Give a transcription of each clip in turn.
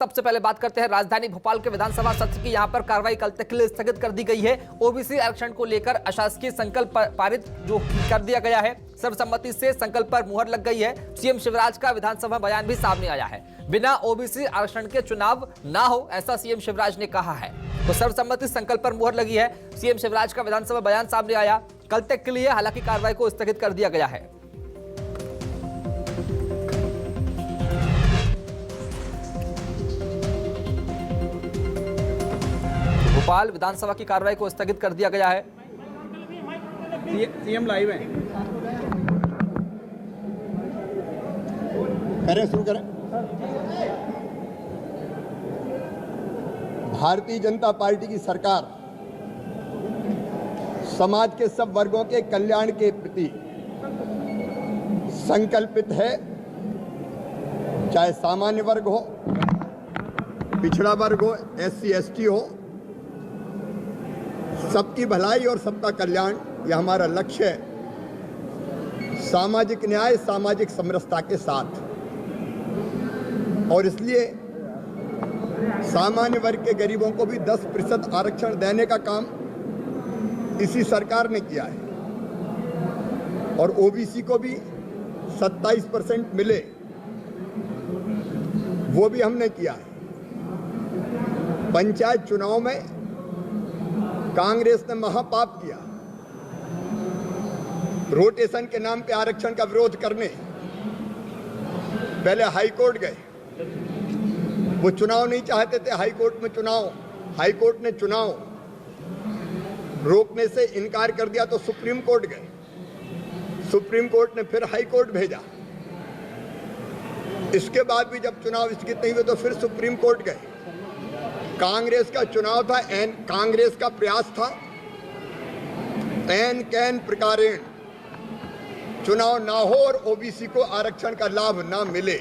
सबसे पहले बात करते हैं राजधानी भोपाल के विधानसभा सत्र की। यहां पर कार्रवाई कल तक के लिए स्थगित कर दी गई है। ओबीसी आरक्षण को लेकर अशासकीय संकल्प पारित जो कर दिया गया है, सर्वसम्मति से संकल्प पर मुहर लग गई है। सीएम शिवराज का विधानसभा बयान भी सामने आया है। बिना ओबीसी आरक्षण के चुनाव ना हो, ऐसा सीएम शिवराज ने कहा है। तो सर्वसम्मति संकल्प पर मुहर लगी है। सीएम शिवराज का विधानसभा बयान सामने आया। कल तक के लिए हालांकि कार्रवाई को स्थगित कर दिया गया है। भोपाल विधानसभा की कार्रवाई को स्थगित कर दिया गया है। सीएम लाइव है। करें, शुरू करें। भारतीय जनता पार्टी की सरकार समाज के सब वर्गों के कल्याण के प्रति संकल्पित है। चाहे सामान्य वर्ग हो, पिछड़ा वर्ग हो, एससी एसटी हो, सबकी भलाई और सबका कल्याण यह हमारा लक्ष्य है, सामाजिक न्याय, सामाजिक समरसता के साथ। और इसलिए सामान्य वर्ग के गरीबों को भी 10% आरक्षण देने का काम इसी सरकार ने किया है और ओबीसी को भी 27% मिले, वो भी हमने किया है। पंचायत चुनाव में कांग्रेस ने महापाप किया, रोटेशन के नाम पे आरक्षण का विरोध करने पहले हाई कोर्ट गए। वो चुनाव नहीं चाहते थे, हाई कोर्ट में चुनाव, हाई कोर्ट ने चुनाव रोकने से इनकार कर दिया तो सुप्रीम कोर्ट गए। सुप्रीम कोर्ट ने फिर हाई कोर्ट भेजा। इसके बाद भी जब चुनाव स्थगित नहीं हुए तो फिर सुप्रीम कोर्ट गए। कांग्रेस का चुनाव था, कांग्रेस का प्रयास था एन कैन प्रकारेण चुनाव ना हो और ओबीसी को आरक्षण का लाभ ना मिले।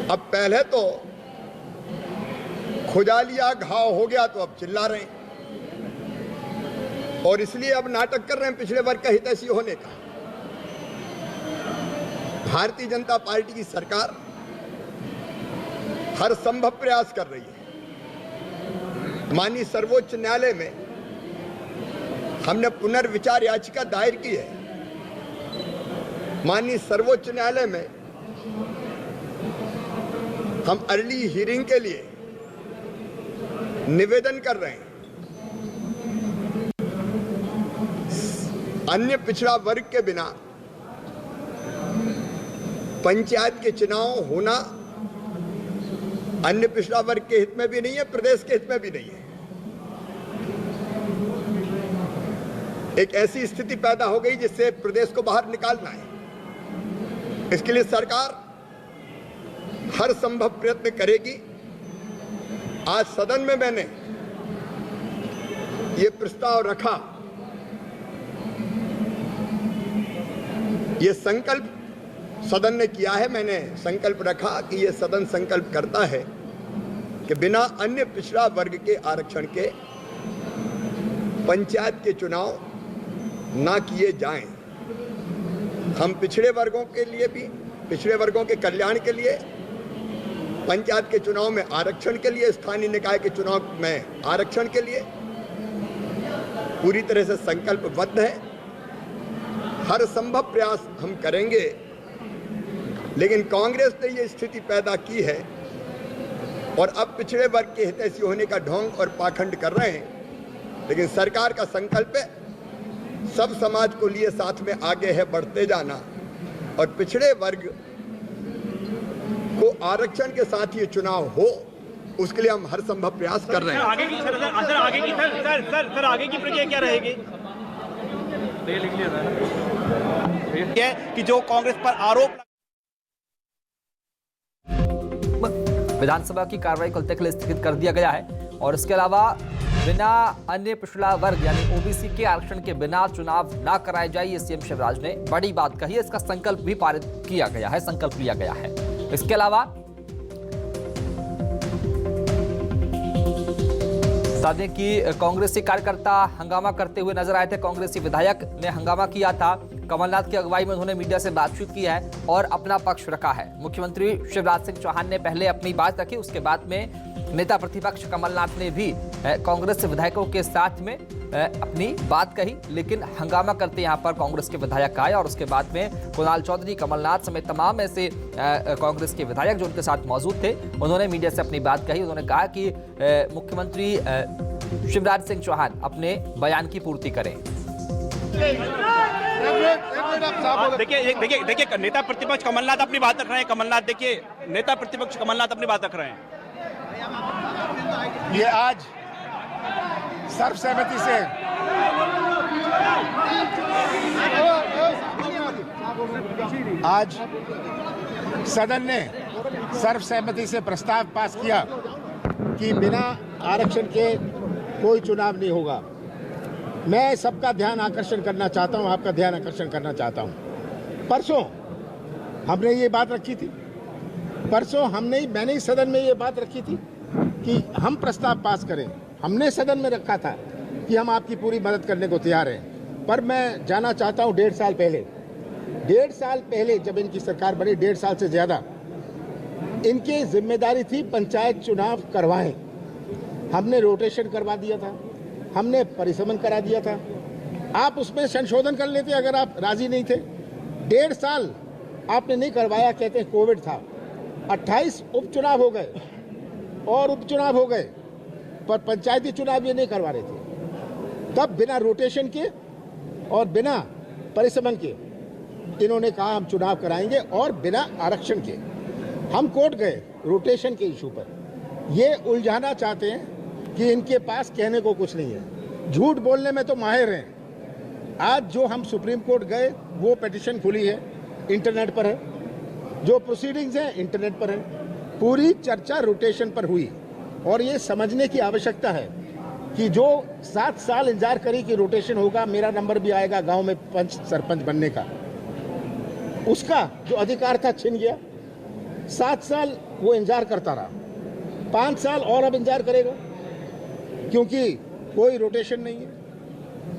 अब पहले तो खुजालिया घाव हो गया तो अब चिल्ला रहे हैं और इसलिए अब नाटक कर रहे हैं पिछड़े वर्ग का हितैषी होने का। भारतीय जनता पार्टी की सरकार हर संभव प्रयास कर रही है। माननीय सर्वोच्च न्यायालय में हमने पुनर्विचार याचिका दायर की है। माननीय सर्वोच्च न्यायालय में हम अर्ली हियरिंग के लिए निवेदन कर रहे हैं। अन्य पिछड़ा वर्ग के बिना पंचायत के चुनाव होना अन्य पिछड़ा वर्ग के हित में भी नहीं है, प्रदेश के हित में भी नहीं है। एक ऐसी स्थिति पैदा हो गई जिससे प्रदेश को बाहर निकालना है। इसके लिए सरकार हर संभव प्रयत्न करेगी। आज सदन में मैंने ये प्रस्ताव रखा, ये संकल्प सदन ने किया है। मैंने संकल्प रखा कि ये सदन संकल्प करता है कि बिना अन्य पिछड़ा वर्ग के आरक्षण के पंचायत के चुनाव ना किए जाएं। हम पिछड़े वर्गों के लिए भी, पिछड़े वर्गों के कल्याण के लिए, पंचायत के चुनाव में आरक्षण के लिए, स्थानीय निकाय के चुनाव में आरक्षण के लिए पूरी तरह से संकल्पबद्ध है। हर संभव प्रयास हम करेंगे, लेकिन कांग्रेस ने ये स्थिति पैदा की है और अब पिछड़े वर्ग के हितैषी होने का ढोंग और पाखंड कर रहे हैं। लेकिन सरकार का संकल्प है सब समाज को लिए साथ में आगे है बढ़ते जाना और पिछड़े वर्ग को आरक्षण के साथ ये चुनाव हो, उसके लिए हम हर संभव प्रयास कर रहे हैं। आगे की प्रक्रिया क्या रहेगी? कि जो कांग्रेस पर आरोप विधानसभा की कार्रवाई कल तक के लिए स्थगित कर दिया गया है और इसके अलावा बिना अन्य पिछड़ा वर्ग यानी ओबीसी के आरक्षण के बिना चुनाव ना कराए जाए, ये सीएम शिवराज ने बड़ी बात कही है। इसका संकल्प भी पारित किया गया है, संकल्प लिया गया है। इसके अलावा बता दें कि कांग्रेसी कार्यकर्ता हंगामा करते हुए नजर आए थे। कांग्रेसी विधायक ने हंगामा किया था। कमलनाथ की अगुवाई में उन्होंने मीडिया से बातचीत की है और अपना पक्ष रखा है। मुख्यमंत्री शिवराज सिंह चौहान ने पहले अपनी बात रखी, उसके बाद में नेता प्रतिपक्ष कमलनाथ ने भी कांग्रेस विधायकों के साथ में अपनी बात कही, लेकिन हंगामा करते यहां पर कांग्रेस के विधायक आए और उसके बाद में कुणाल चौधरी, कमलनाथ समेत तमाम ऐसे कांग्रेस के विधायक जो उनके साथ मौजूद थे, उन्होंने मीडिया से अपनी बात कही। उन्होंने कहा कि मुख्यमंत्री शिवराज सिंह चौहान अपने बयान की पूर्ति करें। देखिए नेता प्रतिपक्ष कमलनाथ अपनी बात रख रहे हैं। कमलनाथ देखिए, नेता प्रतिपक्ष कमलनाथ अपनी बात रख रहे हैं। ये आज सर्वसहमति से सदन ने सर्वसहमति से प्रस्ताव पास किया कि बिना आरक्षण के कोई चुनाव नहीं होगा। मैं सबका ध्यान आकर्षण करना चाहता हूं, आपका ध्यान आकर्षण करना चाहता हूं। परसों हमने ये बात रखी थी, मैंने ही सदन में ये बात रखी थी कि हम प्रस्ताव पास करें। हमने सदन में रखा था कि हम आपकी पूरी मदद करने को तैयार हैं। पर मैं जाना चाहता हूं 1.5 साल पहले जब इनकी सरकार बनी, 1.5 साल से ज़्यादा, इनकी जिम्मेदारी थी पंचायत चुनाव करवाएं। हमने रोटेशन करवा दिया था, हमने परिसमन करा दिया था। आप उसमें संशोधन कर लेते अगर आप राजी नहीं थे। 1.5 साल आपने नहीं करवाया, कहते हैं कोविड था। 28 उपचुनाव हो गए और उपचुनाव हो गए, पर पंचायती चुनाव ये नहीं करवा रहे थे। तब बिना रोटेशन के और बिना परिसमन के इन्होंने कहा हम चुनाव कराएंगे और बिना आरक्षण के। हम कोर्ट गए रोटेशन के इशू पर। ये उलझाना चाहते हैं कि इनके पास कहने को कुछ नहीं है, झूठ बोलने में तो माहिर हैं। आज जो हम सुप्रीम कोर्ट गए वो पिटीशन खुली है, इंटरनेट पर है, जो प्रोसीडिंग्स हैं इंटरनेट पर है। पूरी चर्चा रोटेशन पर हुई और ये समझने की आवश्यकता है कि जो 7 साल इंतजार करी कि रोटेशन होगा, मेरा नंबर भी आएगा गांव में पंच सरपंच बनने का, उसका जो अधिकार था छिन गया। 7 साल वो इंतजार करता रहा, 5 साल और अब इंतजार करेगा क्योंकि कोई रोटेशन नहीं है।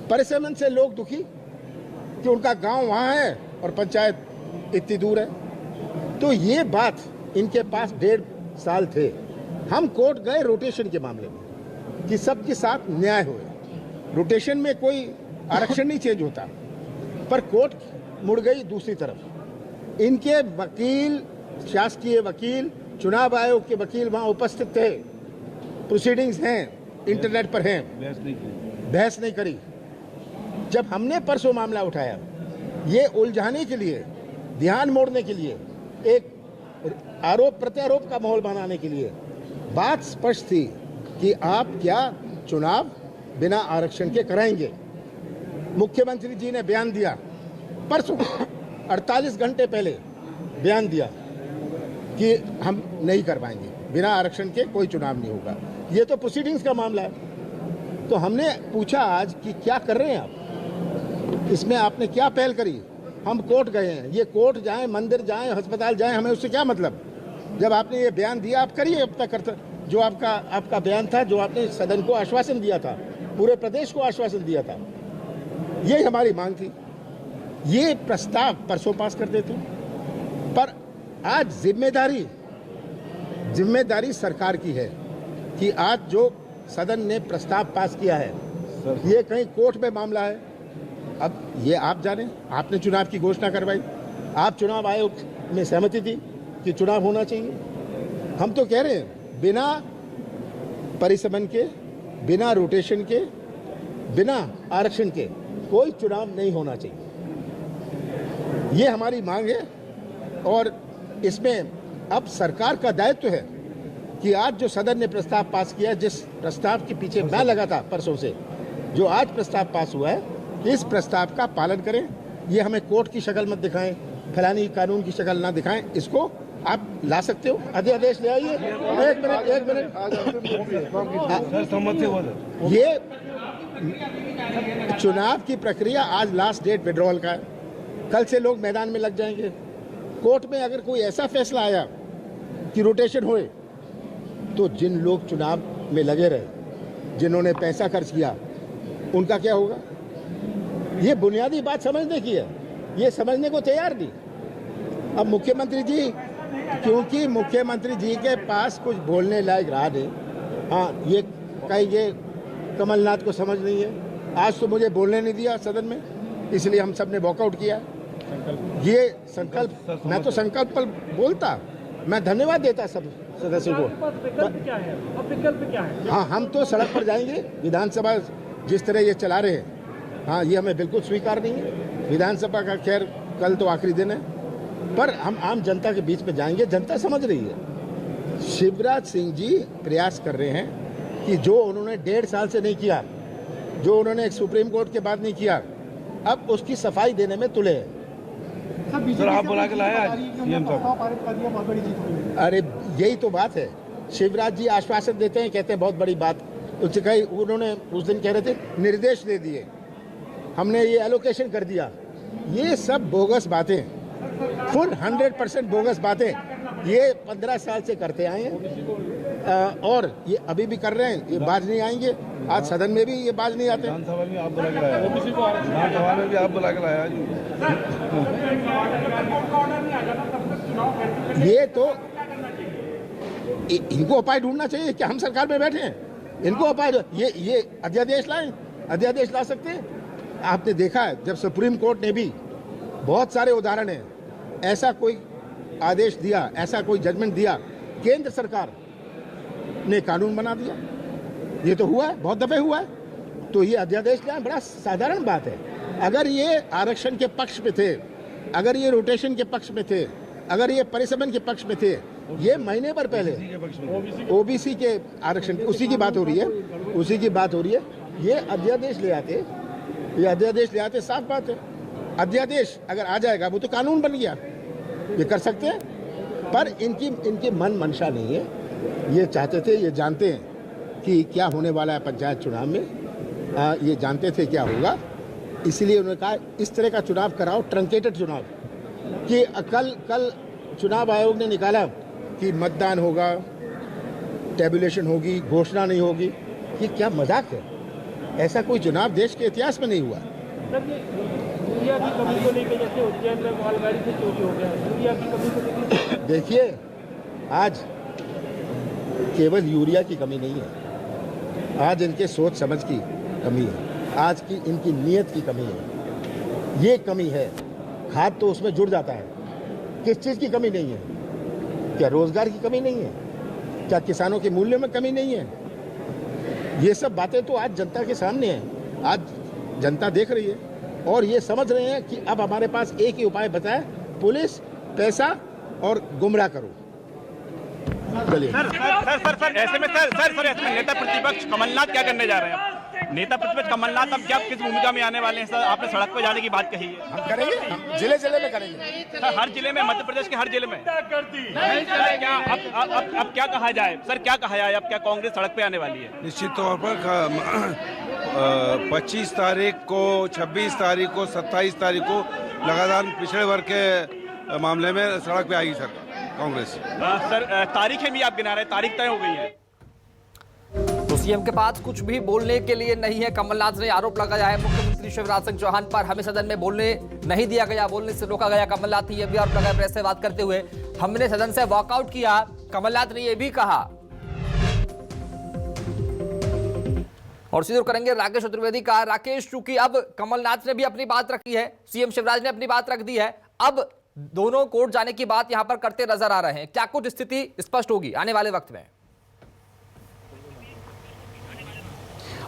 परिसमन से लोग दुखी कि उनका गांव वहां है और पंचायत इतनी दूर है। तो ये बात इनके पास 1.5 साल थे। हम कोर्ट गए रोटेशन के मामले में कि सबके साथ न्याय होए। रोटेशन में कोई आरक्षण नहीं चेंज होता, पर कोर्ट मुड़ गई दूसरी तरफ। इनके वकील, शासकीय वकील, चुनाव आयोग के वकील वहां उपस्थित थे, प्रोसीडिंग्स हैं, इंटरनेट पर हैं, बहस नहीं करी। जब हमने परसों मामला उठाया, ये उलझाने के लिए, ध्यान मोड़ने के लिए, एक आरोप प्रत्यारोप का माहौल बनाने के लिए, बात स्पष्ट थी कि आप क्या चुनाव बिना आरक्षण के कराएंगे। मुख्यमंत्री जी ने बयान दिया परसों, 48 घंटे पहले बयान दिया कि हम नहीं करवाएंगे, बिना आरक्षण के कोई चुनाव नहीं होगा। ये तो प्रोसीडिंग्स का मामला है। तो हमने पूछा आज कि क्या कर रहे हैं आप, इसमें आपने क्या पहल करी। हम कोर्ट गए हैं, ये कोर्ट जाएं, मंदिर जाएं, अस्पताल जाएं, हमें उससे क्या मतलब। जब आपने ये बयान दिया आप करिए, अब तक जो आपका बयान था, जो आपने सदन को आश्वासन दिया था, पूरे प्रदेश को आश्वासन दिया था, ये हमारी मांग थी। ये प्रस्ताव परसों पास कर देते, पर आज जिम्मेदारी सरकार की है कि आज जो सदन ने प्रस्ताव पास किया है, ये कहीं कोर्ट में मामला है। अब ये आप जाने, आपने चुनाव की घोषणा करवाई, आप चुनाव आयोग में सहमति दी कि चुनाव होना चाहिए। हम तो कह रहे हैं बिना परिसमन के, बिना रोटेशन के, बिना आरक्षण के कोई चुनाव नहीं होना चाहिए। ये हमारी मांग है और इसमें अब सरकार का दायित्व है कि आज जो सदन ने प्रस्ताव पास किया, जिस प्रस्ताव के पीछे मैं लगा था परसों से, जो आज प्रस्ताव पास हुआ है, इस प्रस्ताव का पालन करें। ये हमें कोर्ट की शक्ल मत दिखाएं, फलानी कानून की शक्ल ना दिखाएं। इसको आप ला सकते हो, अध्यादेश ले आइए। एक मिनट ये चुनाव की प्रक्रिया, आज लास्ट डेट विड्रॉल का है, कल से लोग मैदान में लग जाएंगे। कोर्ट में अगर कोई ऐसा फैसला आया कि रोटेशन होए, तो जिन लोग चुनाव में लगे रहे, जिन्होंने पैसा खर्च किया उनका क्या होगा? ये बुनियादी बात समझने की है, ये समझने को तैयार नहीं। अब मुख्यमंत्री जी, क्योंकि मुख्यमंत्री जी के पास कुछ बोलने लायक रहा नहीं, हाँ ये कहिए कमलनाथ को समझ नहीं है, आज तो मुझे बोलने नहीं दिया सदन में, इसलिए हम सब ने वॉकआउट किया। ये संकल्प, मैं तो संकल्प पर बोलता, मैं धन्यवाद देता सब सदस्यों को। विकल्प क्या है? अब विकल्प क्या है? हाँ, हम तो सड़क पर जाएंगे। विधानसभा जिस तरह ये चला रहे हैं, हाँ ये हमें बिल्कुल स्वीकार नहीं है। विधानसभा का खैर कल तो आखिरी दिन है, पर हम आम जनता के बीच में जाएंगे। जनता समझ रही है। शिवराज सिंह जी प्रयास कर रहे हैं कि जो उन्होंने 1.5 साल से नहीं किया, जो उन्होंने एक सुप्रीम कोर्ट के बाद नहीं किया, अब उसकी सफाई देने में तुले हैं। सर आप बुला के लाए आज सीएम साहब? अरे यही तो बात है। शिवराज जी आश्वासन देते हैं, कहते हैं बहुत बड़ी बात। उससे कहीं उन्होंने उस दिन कह रहे थे निर्देश दे दिए, हमने ये एलोकेशन कर दिया। ये सब बोगस बातें, फुल 100% बोगस बातें ये 15 साल से करते आए हैं और ये अभी भी कर रहे हैं। ये बाज नहीं आएंगे, आज सदन में भी ये बाज नहीं आते। विधानसभा में आप बुला के लाया, विधानसभा में भी आप बुला के लाया। ये तो इनको उपाय ढूंढना चाहिए कि हम सरकार में बैठे हैं, इनको उपाय, ये अध्यादेश लाएं, अध्यादेश ला सकते हैं। आपने देखा है जब सुप्रीम कोर्ट ने भी, बहुत सारे उदाहरण हैं, ऐसा कोई आदेश दिया, ऐसा कोई जजमेंट दिया, केंद्र सरकार ने कानून बना दिया। ये तो हुआ है, बहुत दफे हुआ है। तो ये अध्यादेश लाएं, बड़ा साधारण बात है। अगर ये आरक्षण के पक्ष में थे, अगर ये रोटेशन के पक्ष में थे, अगर ये परिसमन के पक्ष में थे, ये महीने भर पहले ओबीसी के आरक्षण, उसी की बात हो रही है, उसी की बात हो रही है। ये अध्यादेश ले आते, ये अध्यादेश ले आते, साफ बात है। अध्यादेश अगर आ जाएगा वो तो कानून बन गया, ये कर सकते हैं। पर इनकी मन मंशा नहीं है। ये चाहते थे, ये जानते हैं कि क्या होने वाला है पंचायत चुनाव में, ये जानते थे क्या होगा, इसलिए उन्होंने कहा इस तरह का चुनाव कराओ, ट्रंकेटेड चुनाव। कि कल चुनाव आयोग ने निकाला कि मतदान होगा, टेबुलेशन होगी, घोषणा नहीं होगी। ये क्या मजाक है? ऐसा कोई चुनाव देश के इतिहास में नहीं हुआ। यूरिया की कमी को लेकर, जैसे उज्जैन में मालगाड़ी से चोरी हो गया, यूरिया की कमी को लेकर देखिए, आज केवल यूरिया की कमी नहीं है, आज इनके सोच समझ की कमी है, आज की इनकी नीयत की कमी है। ये कमी है। खाद तो उसमें जुड़ जाता है, किस चीज़ की कमी नहीं है? क्या रोजगार की कमी नहीं है? क्या किसानों के मूल्य में कमी नहीं है? ये सब बातें तो आज जनता के सामने हैं, आज जनता देख रही है और ये समझ रहे हैं कि अब हमारे पास एक ही उपाय बचा है, पुलिस, पैसा और गुमराह करो। चलिए सर ऐसे में ऐसे में नेता प्रतिपक्ष कमलनाथ क्या करने जा रहे हैं? नेता प्रतिपक्ष कमलनाथ अब क्या किस भूमिका में आने वाले हैं? सर आपने सड़क पर जाने की बात कही है, हम करेंगे, हम जिले जिले में करेंगे। सर हर जिले में, मध्य प्रदेश के हर जिले में क्या अब क्या कहा जाए? सर क्या कहा जाए? अब क्या कांग्रेस सड़क पे आने वाली है? निश्चित तौर पर 25 तारीख को, 26 तारीख को, 27 तारीख को लगातार पिछड़े वर्ग के मामले में सड़क पे आएगी सर कांग्रेस। सर तारीखें भी आप गिना रहे हैं, तारीख तय हो गई है। तो सीएम के पास कुछ भी बोलने के लिए नहीं है। कमलनाथ ने आरोप लगाया है मुख्यमंत्री शिवराज सिंह चौहान पर, हमें सदन में बोलने नहीं दिया गया, बोलने से रोका गया। कमलनाथ ने यह भी आरोप लगाया प्रेस से बात करते हुए, हमने सदन से वॉकआउट किया। कमलनाथ ने यह भी कहा। और सीधे करेंगे राकेश चतुर्वेदी का। राकेश, चूंकि अब कमलनाथ ने भी अपनी बात रखी है, सीएम शिवराज ने अपनी बात रख दी है, अब दोनों कोर्ट जाने की बात यहां पर करते नजर आ रहे हैं, क्या कुछ स्थिति स्पष्ट होगी आने वाले वक्त में?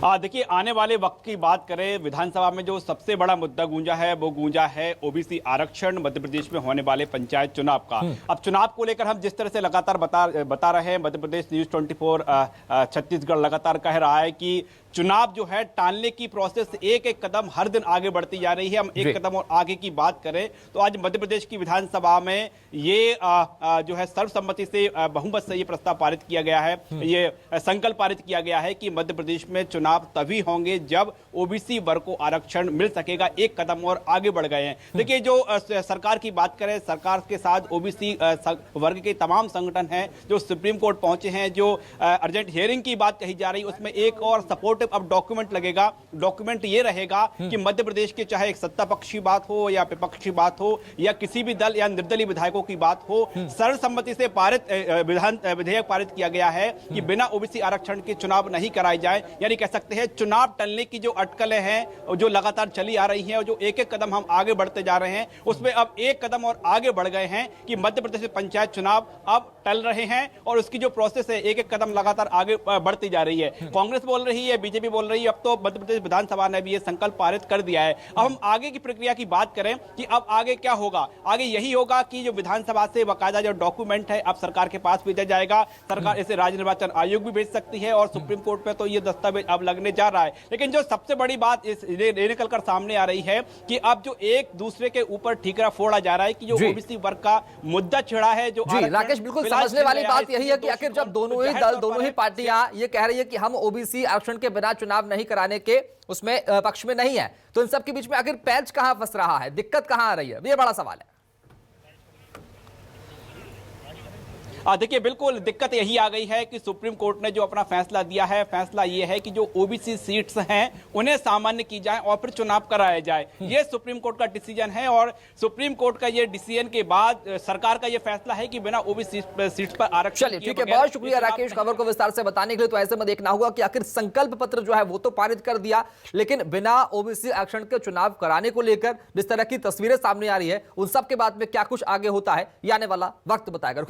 देखिए, आने वाले वक्त की बात करें, विधानसभा में जो सबसे बड़ा मुद्दा गूंजा है वो गूंजा है ओबीसी आरक्षण, मध्य प्रदेश में होने वाले पंचायत चुनाव का। अब चुनाव को लेकर हम जिस तरह से लगातार बता रहे हैं, मध्य प्रदेश न्यूज 24 छत्तीसगढ़ लगातार कह रहा है कि चुनाव जो है टालने की प्रोसेस एक एक कदम हर दिन आगे बढ़ती जा रही है। हम एक कदम और आगे की बात करें तो आज मध्य प्रदेश की विधानसभा में ये जो है सर्वसम्मति से बहुमत से ये प्रस्ताव पारित किया गया है, ये संकल्प पारित किया गया है कि मध्य प्रदेश में चुनाव तभी होंगे जब ओबीसी वर्ग को आरक्षण मिल सकेगा। एक कदम और आगे बढ़ गए हैं। देखिए, जो सरकार की बात करें, सरकार के साथ ओबीसी वर्ग के तमाम संगठन हैं जो सुप्रीम कोर्ट पहुंचे हैं। जो अर्जेंट हियरिंग की बात कही जा रही है उसमें एक और सपोर्टिव अब डॉक्यूमेंट लगेगा। डॉक्यूमेंट ये रहेगा कि मध्य प्रदेश के चाहे एक सत्ता पक्ष की बात हो या विपक्ष की बात हो या किसी भी दल या निर्दलीय विधायकों की बात हो, सर्वसम्मति से पारित विधेयक पारित किया गया है कि बिना ओबीसी आरक्षण के चुनाव नहीं कराए जाए। यानी कह सकते हैं चुनाव टलने की जो अटकलें हैं जो लगातार चली आ रही हैं और जो एक एक कदम हम आगे बढ़ते जा रहे हैं उसमें अब एक कदम और आगे बढ़ गए हैं कि मध्य प्रदेश में पंचायत चुनाव अब टल रहे हैं और उसकी जो प्रोसेस है एक एक कदम लगातार आगे बढ़ती जा रही है। कांग्रेस बोल रही है, बीजेपी बोल रही है, अब तो मध्य प्रदेश विधानसभा ने भी ये संकल्प पारित कर दिया है। अब हम आगे की प्रक्रिया की बात करें कि अब आगे क्या होगा। आगे यही होगा कि जो विधानसभा से बाकायदा जो डॉक्यूमेंट है अब सरकार के पास भेजा जाएगा। सरकार इसे राज्य निर्वाचन आयोग भी भेज सकती है और सुप्रीम कोर्ट में तो ये दस्तावेज अब लगने जा रहा है। लेकिन जो सबसे बड़ी बात निकल कर सामने आ रही है कि अब जो एक दूसरे के ऊपर ठीकरा फोड़ा जा रहा है कि जो ओबीसी वर्ग का मुद्दा छिड़ा है, जो राकेश, बिल्कुल समझने वाली बात यही है कि आखिर जब दोनों ही दल, दोनों ही पार्टियां ये कह रही है कि हम ओबीसी आरक्षण के बिना चुनाव नहीं कराने के उसमें पक्ष में नहीं है, तो इन सब के बीच में आखिर पैच कहां फंस रहा है, दिक्कत कहां आ रही है, ये बड़ा सवाल है। देखिए, बिल्कुल दिक्कत यही आ गई है कि सुप्रीम कोर्ट ने जो अपना फैसला दिया है, फैसला ये है कि जो ओबीसी सीट्स हैं उन्हें सामान्य की जाए और फिर चुनाव कराया जाए। ये सुप्रीम कोर्ट का डिसीजन है और सुप्रीम कोर्ट का ये डिसीजन के बाद सरकार का ये फैसला है कि बिना ओबीसी सीट्स पर आरक्षण। चलिए, ठीक है, बहुत शुक्रिया राकेश खबर को विस्तार से बताने के लिए। तो ऐसे में देखना होगा कि आखिर संकल्प पत्र जो है वो तो पारित कर दिया, लेकिन बिना ओबीसी आरक्षण के चुनाव कराने को लेकर जिस तरह की तस्वीरें सामने आ रही है उन सब के बाद में क्या कुछ आगे होता है ये आने वाला वक्त बताएगा।